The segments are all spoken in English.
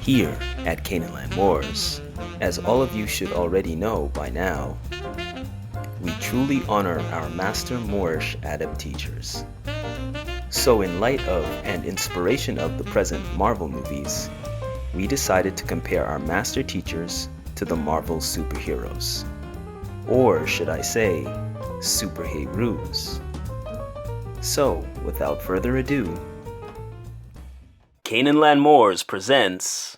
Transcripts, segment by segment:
Here at Canaanland Moors, as all of you should already know by now, we truly honor our master Moorish Adept teachers. So in light of and inspiration of the present Marvel movies, we decided to compare our master teachers to the Marvel superheroes. Or should I say, Superherus. So, without further ado, Canaanland Moors presents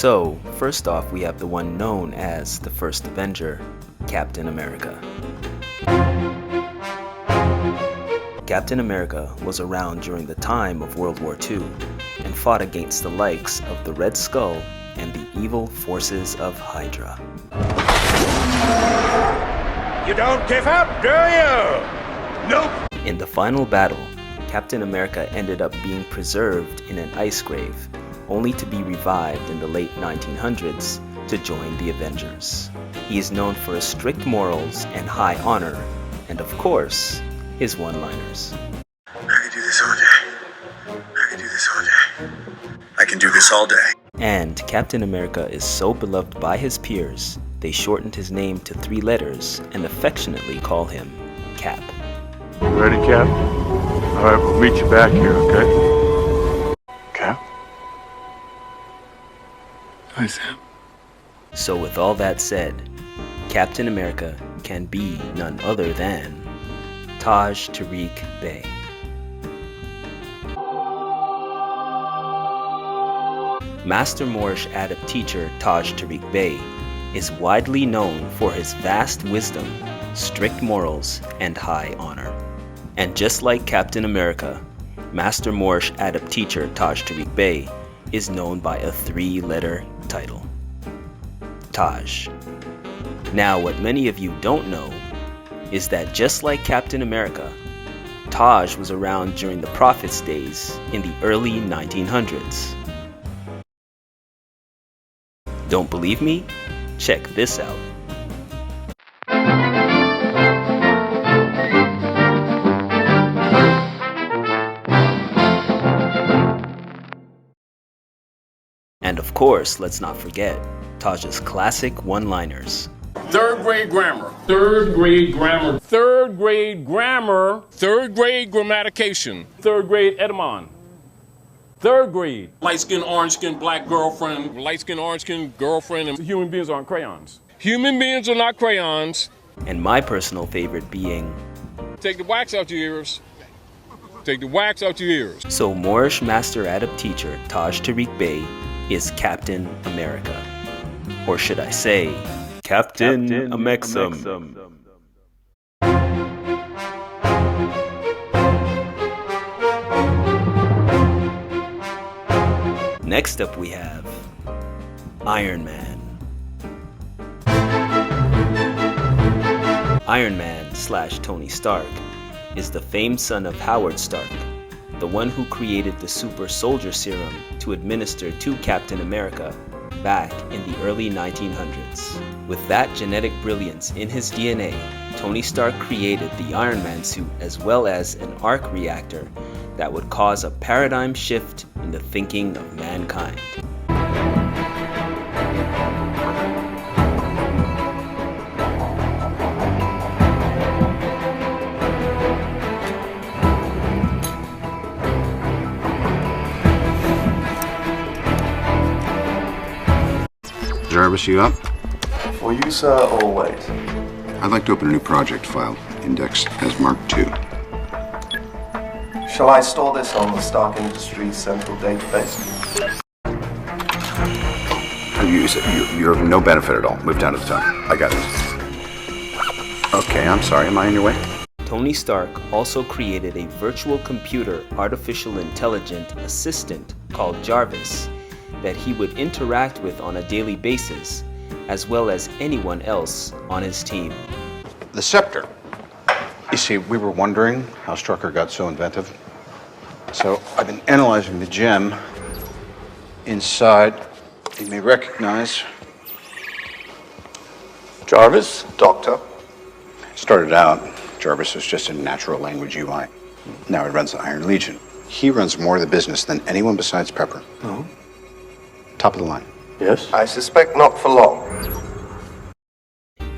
So, first off, we have the one known as the first Avenger, Captain America. Captain America was around during the time of World War II and fought against the likes of the Red Skull and the evil forces of Hydra. You don't give up, do you? Nope! In the final battle, Captain America ended up being preserved in an ice grave, only to be revived in the late 1900s to join the Avengers. He is known for his strict morals and high honor, and of course, his one-liners. I can do this all day. I can do this all day. I can do this all day. And Captain America is so beloved by his peers, they shortened his name to 3 letters and affectionately call him Cap. Ready, Cap? All right, we'll meet you back here, okay? Cap? Hi, Sam. So with all that said, Captain America can be none other than Tarik Bey. Master Moorish Adept teacher Tarik Bey is widely known for his vast wisdom, strict morals, and high honor. And just like Captain America, Master Moorish Adept teacher Tarik Bey is known by a 3-letter title, Taj. Now, what many of you don't know is that just like Captain America, Taj was around during the Prophet's days in the early 1900s. Don't believe me? Check this out. And of course, let's not forget Taj's classic one-liners. Third grade grammar. Third grade grammar. Third grade grammar. Third grade grammatication. Third grade etymon. Third grade. Light-skinned, orange-skinned, black girlfriend. Light-skinned, orange-skinned girlfriend. And human beings aren't crayons. Human beings are not crayons. And my personal favorite being, take the wax out your ears. Take the wax out your ears. So Moorish Master Adept teacher Tarik Bey is Captain America. Or should I say, Captain Amexum. Next up we have Iron Man. Iron Man / Tony Stark is the famed son of Howard Stark, the one who created the super soldier serum to administer to Captain America back in the early 1900s. With that genetic brilliance in his DNA, Tony Stark created the Iron Man suit as well as an arc reactor that would cause a paradigm shift in the thinking of mankind. Jarvis, you up? For you, sir, always. I'd like to open a new project file, indexed as Mark II. Shall I store this on the Stark Industries central database? you're of no benefit at all. Move down to the top. I got it. Okay, I'm sorry. Am I in your way? Tony Stark also created a virtual computer artificial intelligent assistant called Jarvis that he would interact with on a daily basis, as well as anyone else on his team. The scepter. You see, we were wondering how Strucker got so inventive. So I've been analyzing the gem inside. You may recognize Jarvis, Doctor. Started out, Jarvis was just a natural language UI. Now he runs the Iron Legion. He runs more of the business than anyone besides Pepper. Oh? Top of the line. Yes? I suspect not for long.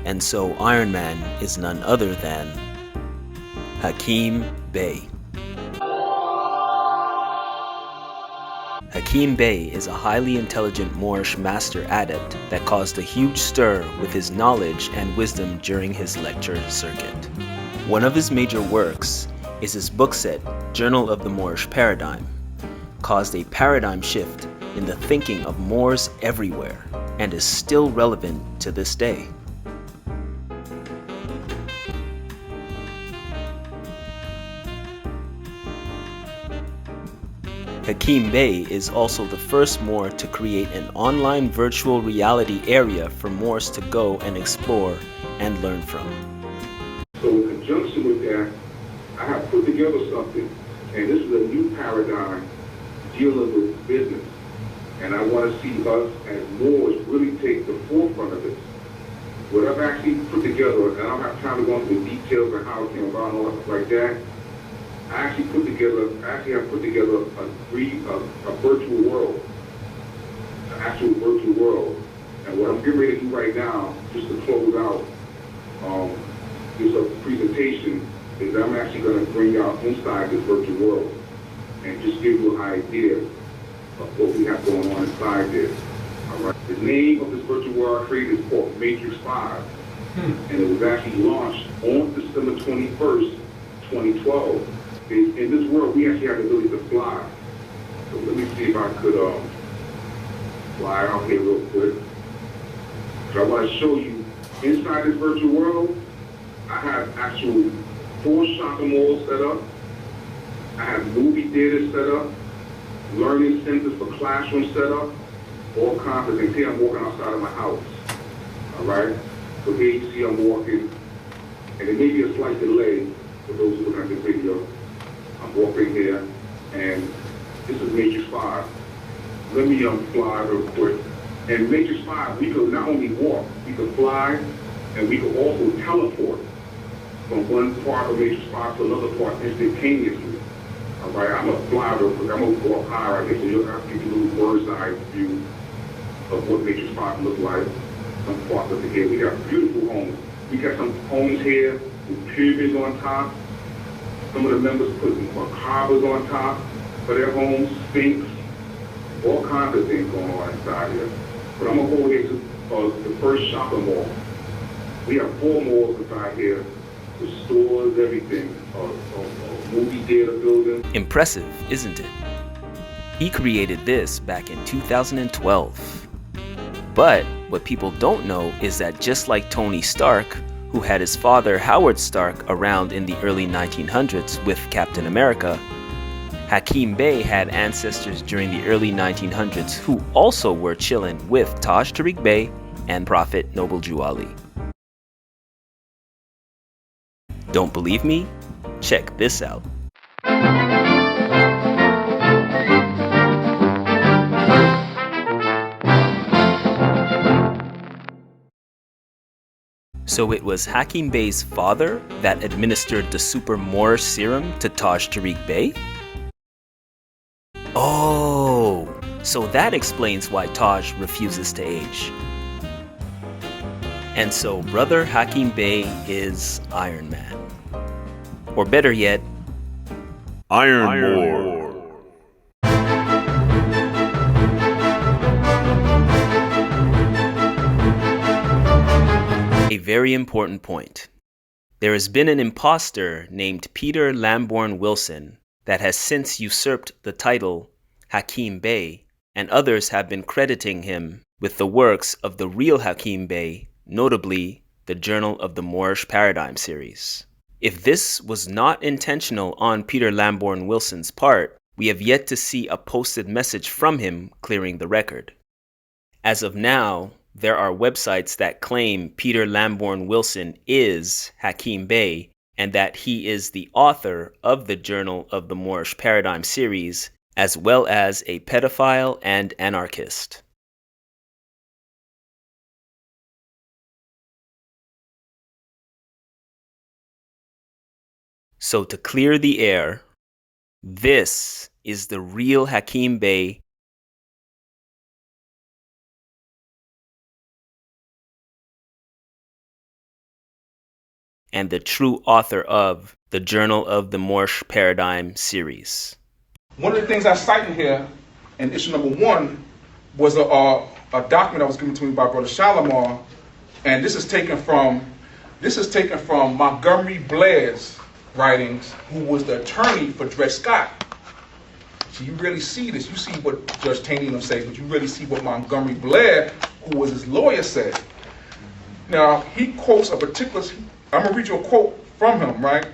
And so Iron Man is none other than Hakim Bey. Hakim Bey is a highly intelligent Moorish master adept that caused a huge stir with his knowledge and wisdom during his lecture circuit. One of his major works is his book set, Journal of the Moorish Paradigm, caused a paradigm shift in the thinking of Moors everywhere and is still relevant to this day. Hakim Bey is also the first Moor to create an online virtual reality area for Moors to go and explore and learn from. So in conjunction with that, I have put together something, and this is a new paradigm dealing with business. And I want to see us as Moors really take the forefront of this. What I've actually put together, and I don't have time to go into the details of how it came about and all that stuff like that, I actually have put together a virtual world, an actual virtual world. And what I'm getting ready to do right now, just to close out this presentation, is I'm actually going to bring out inside this virtual world and just give you an idea of what we have going on inside this. All right. The name of this virtual world I created is called Matrix 5, and it was actually launched on December 21st, 2012. In this world, we actually have the ability to fly. So let me see if I could fly out here real quick. So I want to show you inside this virtual world, I have actual 4 shopping malls set up. I have movie theaters set up, learning centers for classrooms set up, all kinds of things. Here I'm walking outside of my house. All right? So here you see I'm walking, and there may be a slight delay for those who look at the video. I'm walking here, and this is Matrix 5. Let me fly real quick. And Matrix 5, we could not only walk, we could fly, and we could also teleport from one part of Matrix 5 to another part instantaneously. All right, I'm going to fly real quick. I'm going to go up high right here, so you'll have to give you a little bird's eye view of what Matrix 5 looks like. Some parts of it here. We got beautiful homes. We got some homes here with pyramids on top. Some of the members put carvers on top for their homes, sphinx, all kinds of things going on inside here. But I'm going to go over here to the first shopping mall. We have 4 malls inside here, with stores, everything, movie theater building. Impressive, isn't it? He created this back in 2012. But what people don't know is that just like Tony Stark, who had his father Howard Stark around in the early 1900s with Captain America, Hakim Bey had ancestors during the early 1900s who also were chilling with Taj Tarik Bey and Prophet Noble Jew Ali. Don't believe me? Check this out. So it was Hakim Bey's father that administered the Super Moorish serum to Taj Tarik Bey? Oh, so that explains why Taj refuses to age. And so brother Hakim Bey is Iron Man. Or better yet, Iron Moor. a very important point. There has been an imposter named Peter Lamborn Wilson that has since usurped the title Hakim Bey, and others have been crediting him with the works of the real Hakim Bey, notably the Journal of the Moorish Paradigm series. If this was not intentional on Peter Lamborn Wilson's part, we have yet to see a posted message from him clearing the record. As of now, there are websites that claim Peter Lamborn Wilson is Hakim Bey and that he is the author of the Journal of the Moorish Paradigm series, as well as a pedophile and anarchist. So to clear the air, this is the real Hakim Bey and the true author of the Journal of the Moorish Paradigm series. One of the things I cite in here, in issue number 1, was a document that was given to me by Brother Shalimar, and this is taken from Montgomery Blair's writings, who was the attorney for Dred Scott. So you really see this. You see what Judge Taney and them say, but you really see what Montgomery Blair, who was his lawyer, said. Now, he quotes a particular, I'm going to read you a quote from him, right?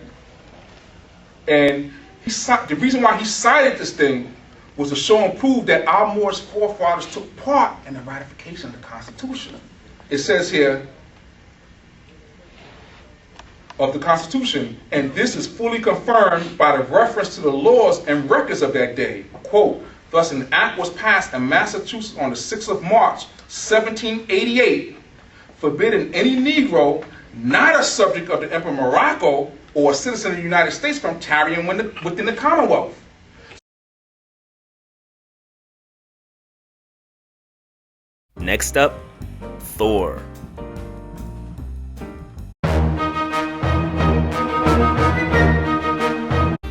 And the reason why he cited this thing was to show and prove that our Moorish forefathers took part in the ratification of the Constitution. It says here, of the Constitution, and this is fully confirmed by the reference to the laws and records of that day. Quote, thus an act was passed in Massachusetts on the 6th of March, 1788, forbidding any Negro, not a subject of the Emperor Morocco or a citizen of the United States, from tarrying within the Commonwealth. Next up, Thor.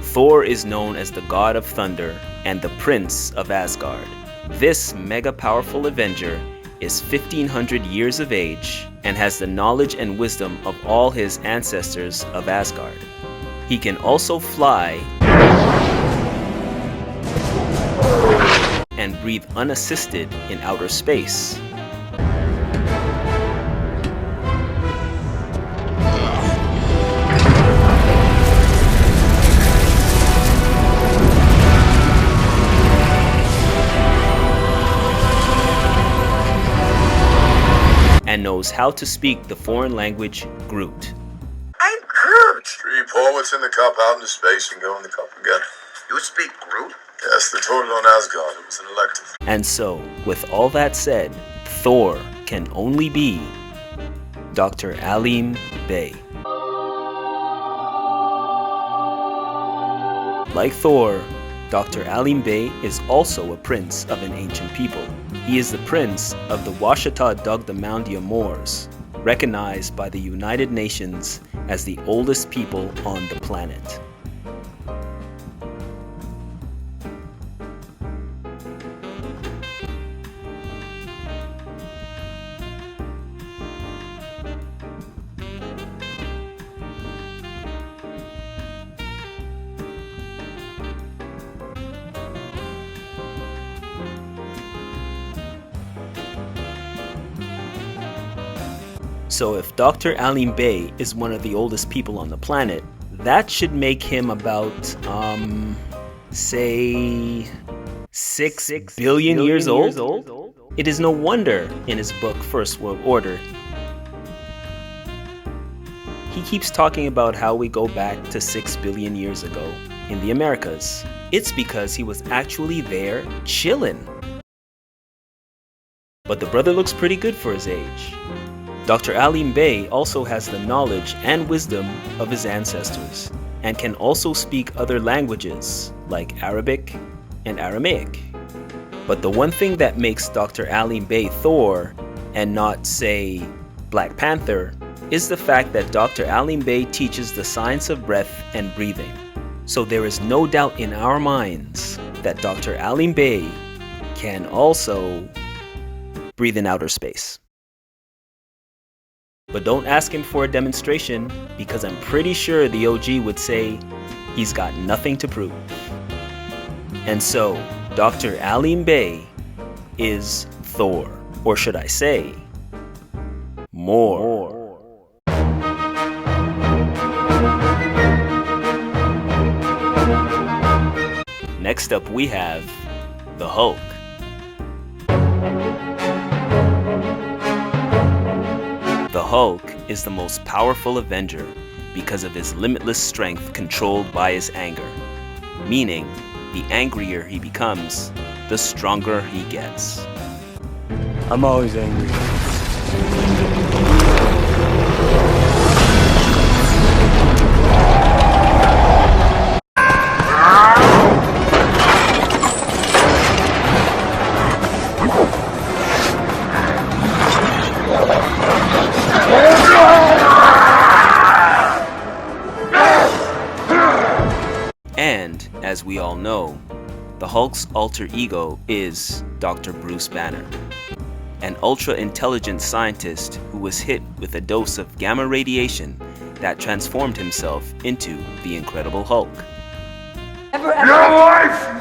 Thor is known as the god of thunder and the prince of Asgard. This mega powerful Avenger is 1,500 years of age and has the knowledge and wisdom of all his ancestors of Asgard. He can also fly and breathe unassisted in outer space. And knows how to speak the foreign language Groot. I'm Groot! You pour what's in the cup out into space and go in the cup again. You speak Groot? Yes, they told it on Asgard. It was an elective. And so, with all that said, Thor can only be Dr. Hakim Bey. Like Thor, Dr. Hakim Bey is also a prince of an ancient people. He is the prince of the Washita Dagdamandia Moors, recognized by the United Nations as the oldest people on the planet. So if Dr. Hakim Bey is one of the oldest people on the planet, that should make him about, say, 6 billion years old? It is no wonder in his book First World Order, he keeps talking about how we go back to 6 billion years ago in the Americas. It's because he was actually there chillin'. But the brother looks pretty good for his age. Dr. Hakim Bey also has the knowledge and wisdom of his ancestors and can also speak other languages like Arabic and Aramaic. But the one thing that makes Dr. Hakim Bey Thor and not, say, Black Panther is the fact that Dr. Hakim Bey teaches the science of breath and breathing. So there is no doubt in our minds that Dr. Hakim Bey can also breathe in outer space. But don't ask him for a demonstration, because I'm pretty sure the OG would say he's got nothing to prove. And so, Dr. Hakim Bey is Thor. Or should I say, more. Next up we have the Hulk. The Hulk is the most powerful Avenger because of his limitless strength controlled by his anger. Meaning, the angrier he becomes, the stronger he gets. I'm always angry. And, as we all know, the Hulk's alter ego is Dr. Bruce Banner, an ultra-intelligent scientist who was hit with a dose of gamma radiation that transformed himself into the Incredible Hulk. Your life!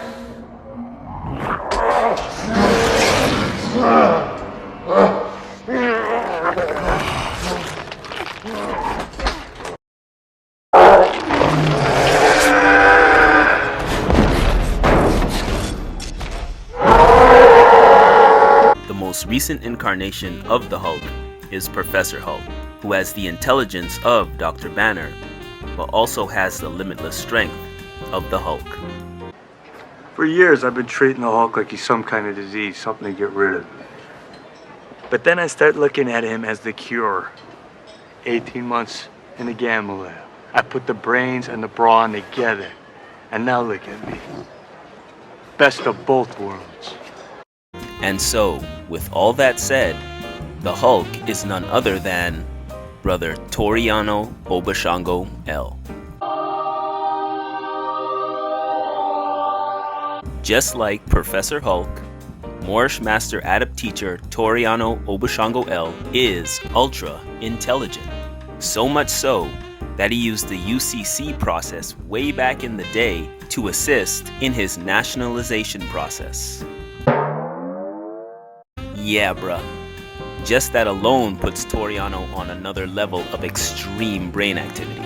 The most recent incarnation of the Hulk is Professor Hulk, who has the intelligence of Dr. Banner, but also has the limitless strength of the Hulk. For years, I've been treating the Hulk like he's some kind of disease, something to get rid of. But then I start looking at him as the cure. 18 months in the gamma lab. I put the brains and the brawn together. And now look at me. Best of both worlds. And so, with all that said, the Hulk is none other than Brother Toreano Shango El. Just like Professor Hulk, Moorish Master Adept Teacher Toreano Shango El is ultra intelligent. So much so that he used the UCC process way back in the day to assist in his nationalization process. Yeah, bruh. Just that alone puts Toreano on another level of extreme brain activity.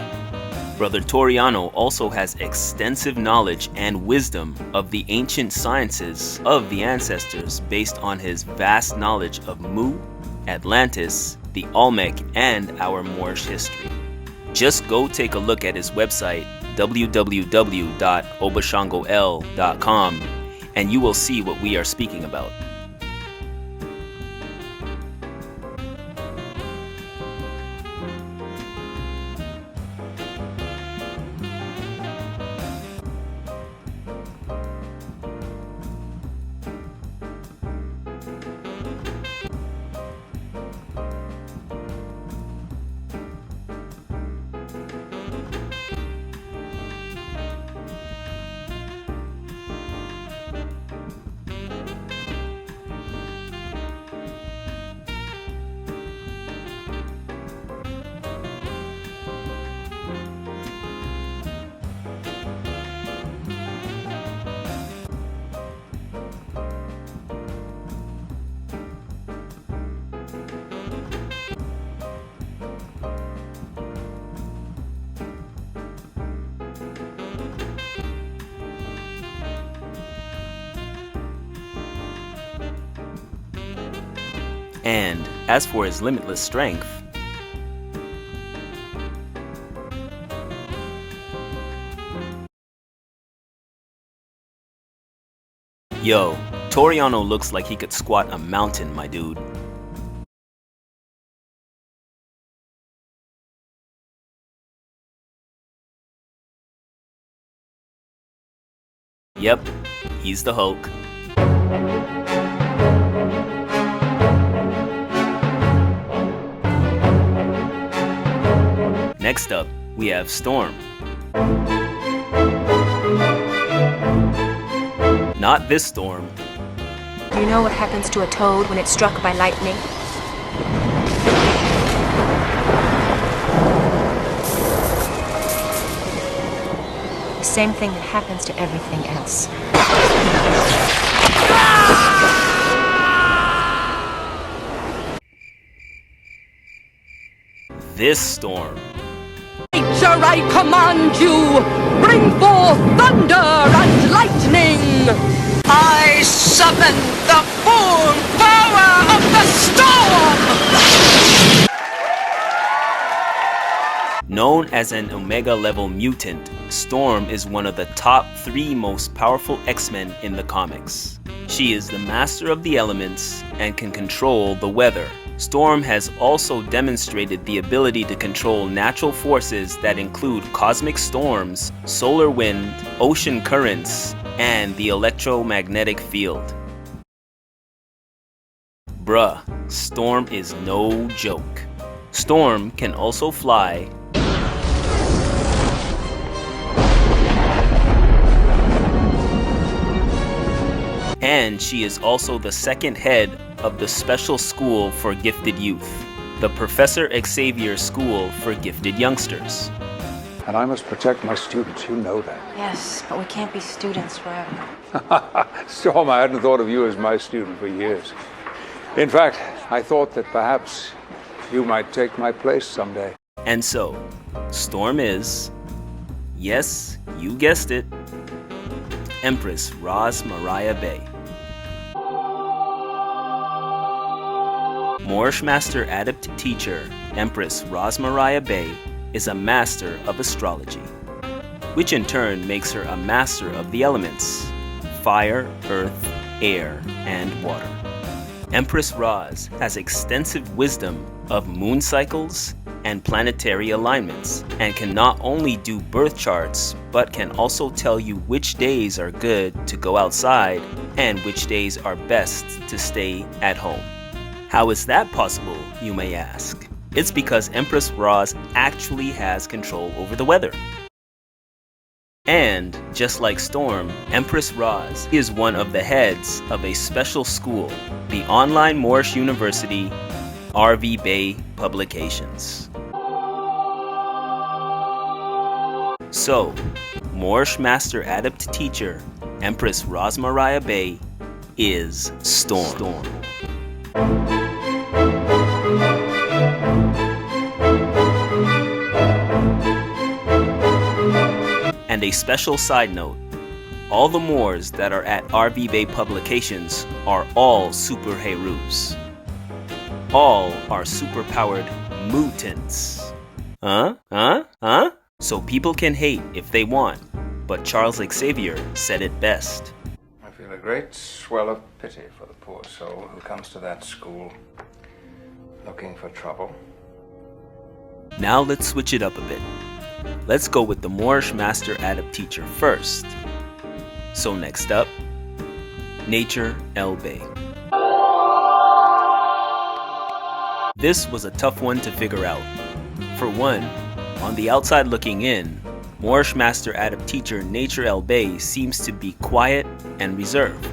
Brother Toreano also has extensive knowledge and wisdom of the ancient sciences of the ancestors based on his vast knowledge of Mu, Atlantis, the Olmec, and our Moorish history. Just go take a look at his website www.obashangoel.com and you will see what we are speaking about. And as for his limitless strength, yo, Toreano looks like he could squat a mountain, my dude. Yep, he's the Hulk. Next up, we have Storm. Not this Storm. Do you know what happens to a toad when it's struck by lightning? The same thing that happens to everything else. this storm. Nature, I command you, bring forth thunder and lightning. I summon the full power of the storm! Known as an Omega-level mutant, Storm is one of the top 3 most powerful X-Men in the comics. She is the master of the elements and can control the weather. Storm has also demonstrated the ability to control natural forces that include cosmic storms, solar wind, ocean currents, and the electromagnetic field. Bruh, Storm is no joke. Storm can also fly, and she is also the second head of the Special School for Gifted Youth, the Professor Xavier School for Gifted Youngsters. And I must protect my students, you know that. Yes, but we can't be students forever. Storm, I hadn't thought of you as my student for years. In fact, I thought that perhaps you might take my place someday. And so, Storm is, yes, you guessed it, Empress Mariah Bey. Moorish Master Adept Teacher Empress Mariah Bey is a master of astrology, which in turn makes her a master of the elements: fire, earth, air, and water. Empress Roz has extensive wisdom of moon cycles and planetary alignments, and can not only do birth charts, but can also tell you which days are good to go outside and which days are best to stay at home. How is that possible, you may ask? It's because Empress Roz actually has control over the weather. And, just like Storm, Empress Roz is one of the heads of a special school, the online Moorish University, R.V. Bey Publications. So, Moorish Master Adept Teacher Empress Mariah Bey is Storm. And a special side note, all the Moors that are at R.V. Bey Publications are all Superherus. All are superpowered mutants. Huh? So people can hate if they want, but Charles Xavier said it best. I feel a great swell of pity for the poor soul who comes to that school looking for trouble. Now let's switch it up a bit. Let's go with the Moorish Master Adept Teacher first. So next up, Nature El Bey. This was a tough one to figure out. For one, on the outside looking in, Moorish Master Adept Teacher Nature El Bey seems to be quiet and reserved.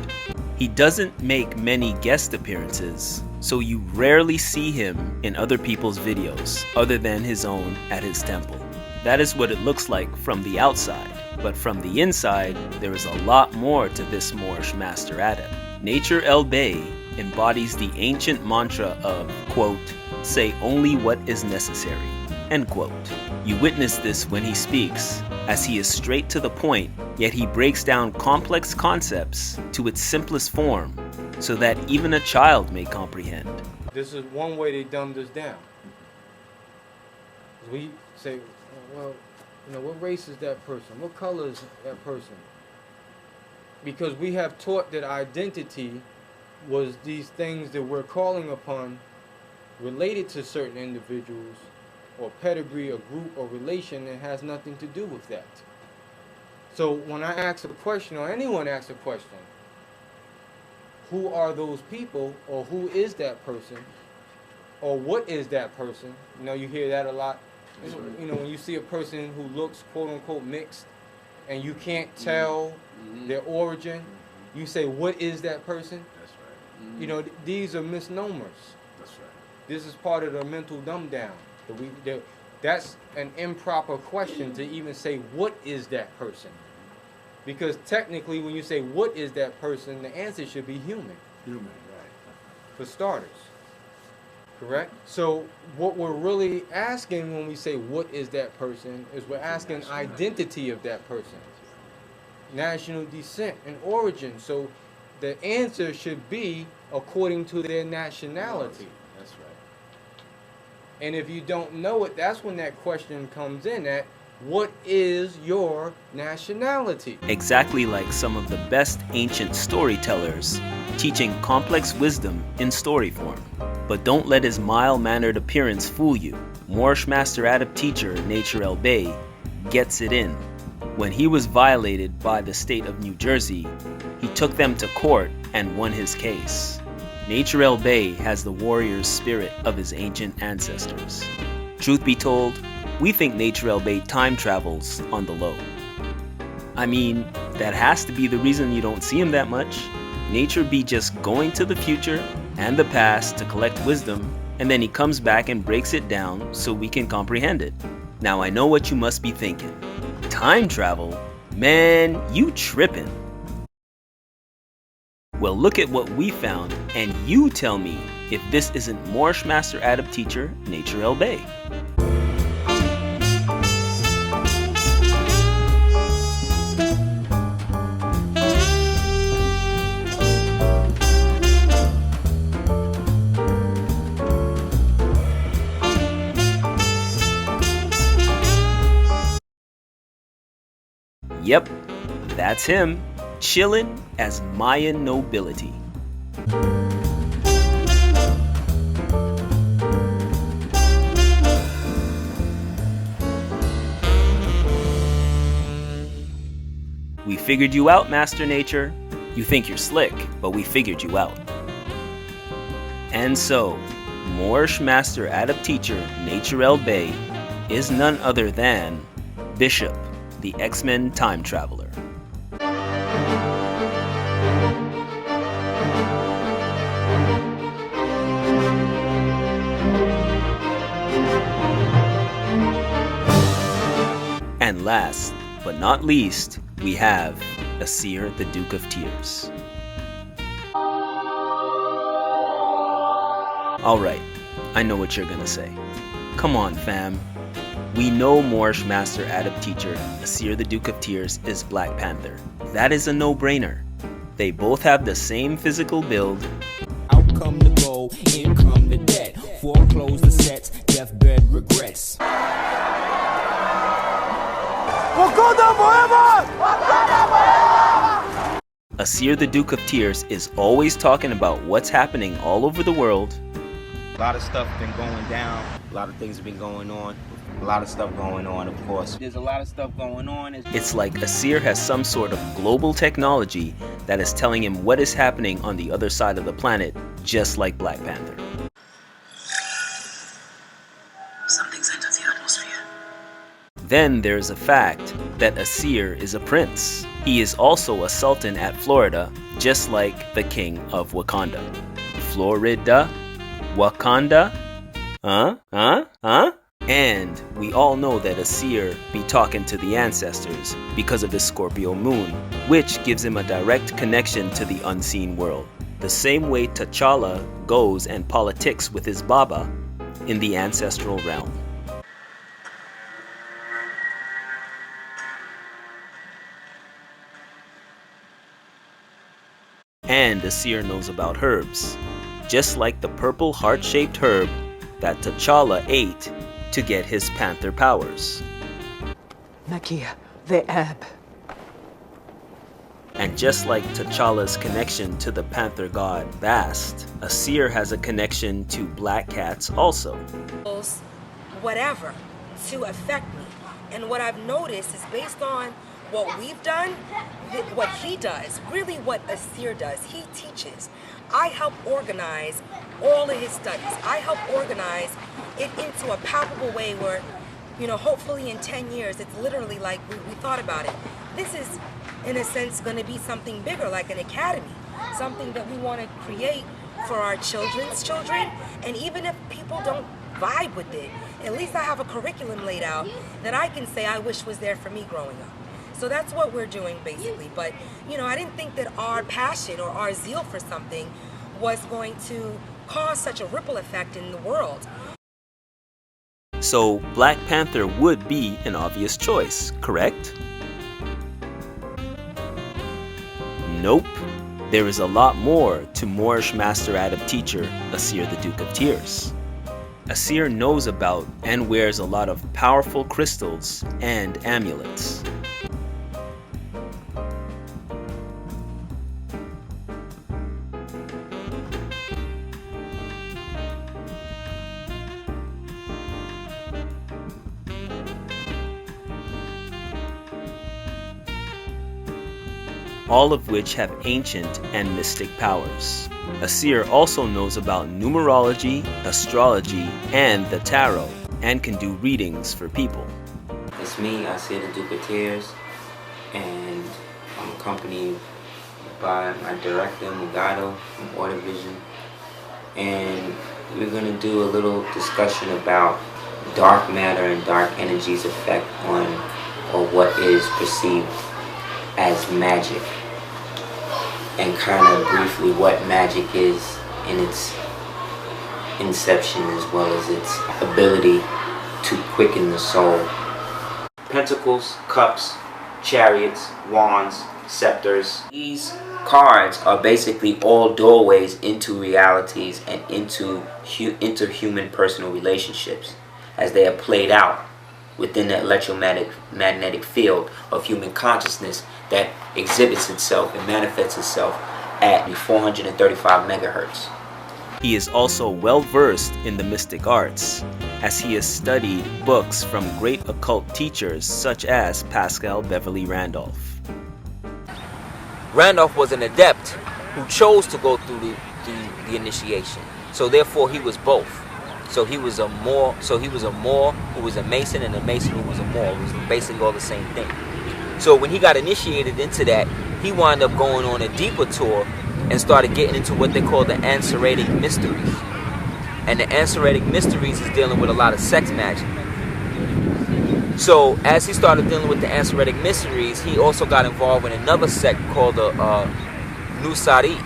He doesn't make many guest appearances, so you rarely see him in other people's videos other than his own at his temple. That is what it looks like from the outside, but from the inside, there is a lot more to this Moorish Master Adept. Nature El Bey embodies the ancient mantra of, quote, say only what is necessary, end quote. You witness this when he speaks, as he is straight to the point, yet he breaks down complex concepts to its simplest form, so that even a child may comprehend. This is one way they dumbed us down. We say, well, you know, what race is that person? What color is that person? Because we have taught that identity was these things that we're calling upon related to certain individuals or pedigree or group or relation that has nothing to do with that. So when I ask a question, or anyone asks a question, who are those people, or who is that person, or what is that person? You know, you hear that a lot. You know, when you see a person who looks quote unquote mixed and you can't tell their origin, you say, what is that person? That's right. You know, these are misnomers. That's right. This is part of the mental dumb down. That's an improper question to even say, what is that person? Because technically, when you say, what is that person, the answer should be human. Human, right. For starters. Correct? So what we're really asking when we say what is that person is we're asking identity of that person. National descent and origin. So the answer should be according to their nationality. That's right. And if you don't know it, that's when that question comes in at what is your nationality? Exactly like some of the best ancient storytellers teaching complex wisdom in story form. But don't let his mild-mannered appearance fool you. Moorish Master Adept teacher Nature El Bey gets it in. When he was violated by the state of New Jersey, he took them to court and won his case. Nature El Bey has the warrior's spirit of his ancient ancestors. Truth be told, we think Nature El Bey time travels on the low. I mean, that has to be the reason you don't see him that much. Nature be just going to the future and the past to collect wisdom, and then he comes back and breaks it down so we can comprehend it. Now I know what you must be thinking. Time travel? Man, you trippin'. Well, look at what we found, and you tell me if this isn't Moorish Master Adept teacher Nature El Bey. Yep, that's him, chillin' as Mayan nobility. We figured you out, Master Nature. You think you're slick, but we figured you out. And so, Moorish Master Adept teacher Nature El Bey is none other than Bishop, the X-Men time traveler. And last but not least, we have Aseer, the Duke of Tears. Alright, I know what you're gonna say. Come on, fam. We know Moorish Master Adept teacher Aseer, the Duke of Tears is Black Panther. That is a no-brainer. They both have the same physical build. Out come the gold, in come the debt. Foreclose the sets, deathbed regrets. Wakanda forever! Wakanda forever! Aseer, the Duke of Tears is always talking about what's happening all over the world. A lot of stuff been going down. A lot of things have been going on. A lot of stuff going on, of course. There's a lot of stuff going on. It's like Aseer has some sort of global technology that is telling him what is happening on the other side of the planet, just like Black Panther. Something's entered the atmosphere. Then there's a fact that Aseer is a prince. He is also a sultan at Florida, just like the king of Wakanda. Florida? Wakanda? And we all know that Aseer be talking to the ancestors because of his Scorpio moon, which gives him a direct connection to the unseen world. The same way T'Challa goes and politics with his Baba in the ancestral realm. And Aseer knows about herbs, just like the purple heart-shaped herb that T'Challa ate to get his panther powers. Makia, the ebb. And just like T'Challa's connection to the panther god Bast, Aseer has a connection to black cats also. Whatever to affect me. And what I've noticed is based on what we've done, what he does, really what Aseer does, he teaches. I help organize all of his studies. I help organize it into a palpable way where, you know, hopefully in 10 years, it's literally like we thought about it. This is, in a sense, going to be something bigger, like an academy, something that we want to create for our children's children. And even if people don't vibe with it, at least I have a curriculum laid out that I can say I wish was there for me growing up. So that's what we're doing basically. But, you know, I didn't think that our passion or our zeal for something was going to cause such a ripple effect in the world. So Black Panther would be an obvious choice, correct? Nope. There is a lot more to Moorish Master Adept teacher Aseer the Duke of Tears. Aseer knows about and wears a lot of powerful crystals and amulets. All of which have ancient and mystic powers. Aseer also knows about numerology, astrology, and the tarot, and can do readings for people. It's me, Aseer the Duke of Tears, and I'm accompanied by my director, Mugado, from Order Vision. And we're going to do a little discussion about dark matter and dark energy's effect on, or what is perceived as magic, and kind of briefly what magic is in its inception as well as its ability to quicken the soul. Pentacles, cups, chariots, wands, scepters. These cards are basically all doorways into realities and into interhuman personal relationships as they are played out within the electromagnetic field of human consciousness that exhibits itself and manifests itself at 435 megahertz. He is also well versed in the mystic arts, as he has studied books from great occult teachers such as Pascal Beverly Randolph. Randolph was an adept who chose to go through the initiation, so therefore he was both. So he was a Moor who was a Mason, and a Mason who was a Moor. It was basically all the same thing. So when he got initiated into that, he wound up going on a deeper tour and started getting into what they call the Anseratic Mysteries. And the Anseratic Mysteries is dealing with a lot of sex magic. So as he started dealing with the Anseratic Mysteries, he also got involved in another sect called the Nusari.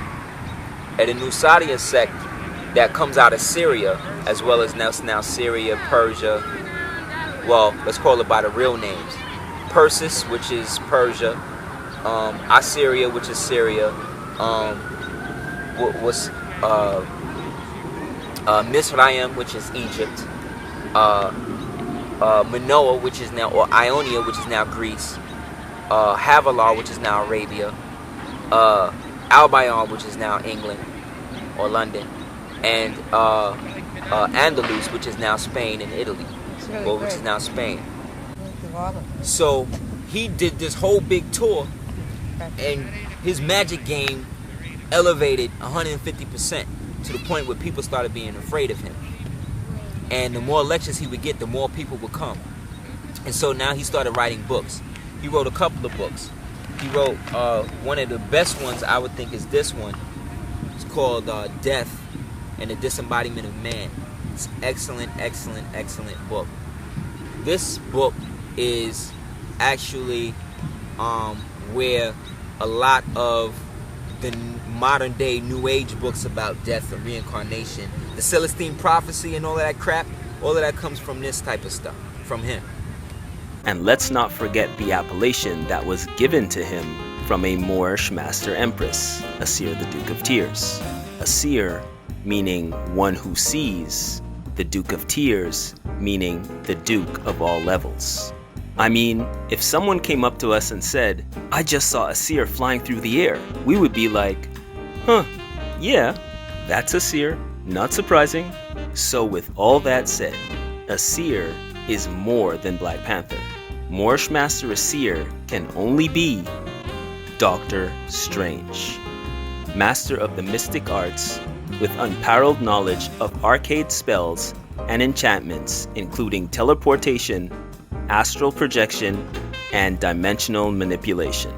And the Nusaria sect that comes out of Syria, as well as now Syria, Persia. Well, let's call it by the real names. Persis, which is Persia. Assyria, which is Syria. Misraim, which is Egypt. Manoah, which is now, or Ionia, which is now Greece. Havilah, which is now Arabia. Albion, which is now England or London. And Andalus, which is now Spain and Italy, well, which is now Spain. So he did this whole big tour, and his magic game elevated 150% to the point where people started being afraid of him. And the more lectures he would get, the more people would come. And so now he started writing books. He wrote a couple of books. He wrote one of the best ones, I would think, is this one. It's called Death and the Disembodiment of Man. It's excellent, excellent, excellent book. This book is actually where a lot of the modern day New Age books about death and reincarnation, the Celestine prophecy and all of that crap, all of that comes from this type of stuff, from him. And let's not forget the appellation that was given to him from a Moorish master empress, Aseer the Duke of Tears. Aseer meaning one who sees, the Duke of Tears meaning the Duke of all levels. I mean, if someone came up to us and said, "I just saw Aseer flying through the air," we would be like, "Huh, yeah, that's Aseer, not surprising." So with all that said, Aseer is more than Black Panther. Moorish Master Aseer can only be Dr. Strange, master of the mystic arts, with unparalleled knowledge of arcade spells and enchantments, including teleportation, astral projection, and dimensional manipulation.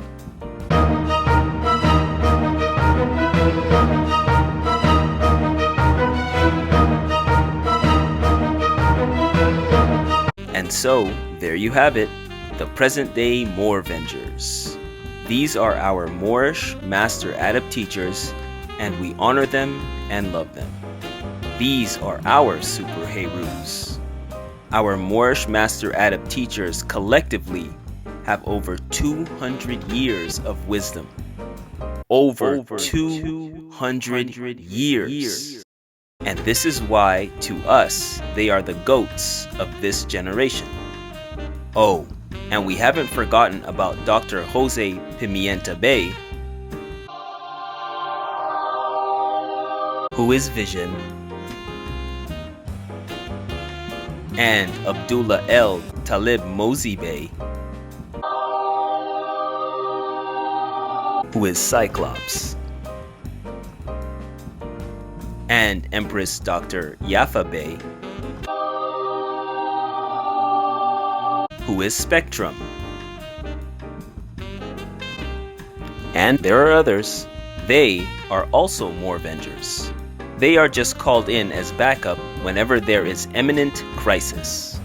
And so, there you have it, the present-day Moorvengers. These are our Moorish Master Adept teachers, and we honor them and love them. These are our Superherus. Our Moorish Master Adept teachers collectively have over 200 years of wisdom. Over 200 years. And this is why, to us, they are the goats of this generation. Oh, and we haven't forgotten about Dr. Jose Pimienta Bey, who is Vision, and Abdullah El Talib Mozi Bey, who is Cyclops, and Empress Dr. Yafa Bey, who is Spectrum. And there are others. They are also Moorvengers. They are just called in as backup whenever there is imminent crisis.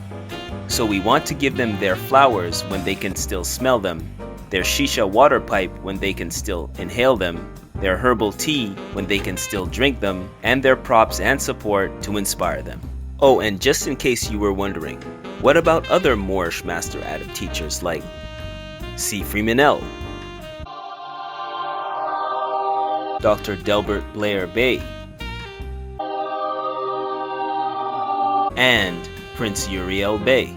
So we want to give them their flowers when they can still smell them, their shisha water pipe when they can still inhale them, their herbal tea when they can still drink them, and their props and support to inspire them. Oh, and just in case you were wondering, what about other Moorish Master Adept teachers like C. Freeman L., Dr. Delbert Blair Bey, and Prince Uriel Bey,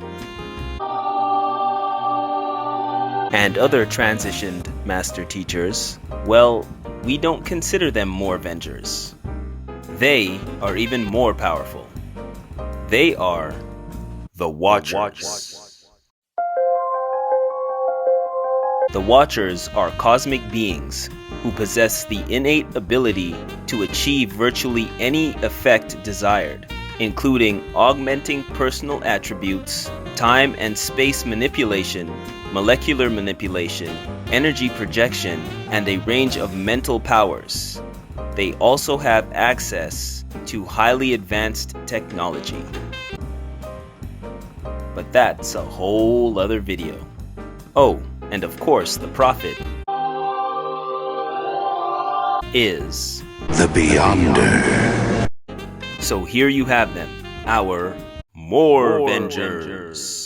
and other transitioned master teachers? Well, we don't consider them Moorvengers. They are even more powerful. They are the Watchers. The Watchers are cosmic beings who possess the innate ability to achieve virtually any effect desired, including augmenting personal attributes, time and space manipulation, molecular manipulation, energy projection, and a range of mental powers. They also have access to highly advanced technology. But that's a whole other video. Oh, and of course the Prophet is the Beyonder. So here you have them, our Moorvengers.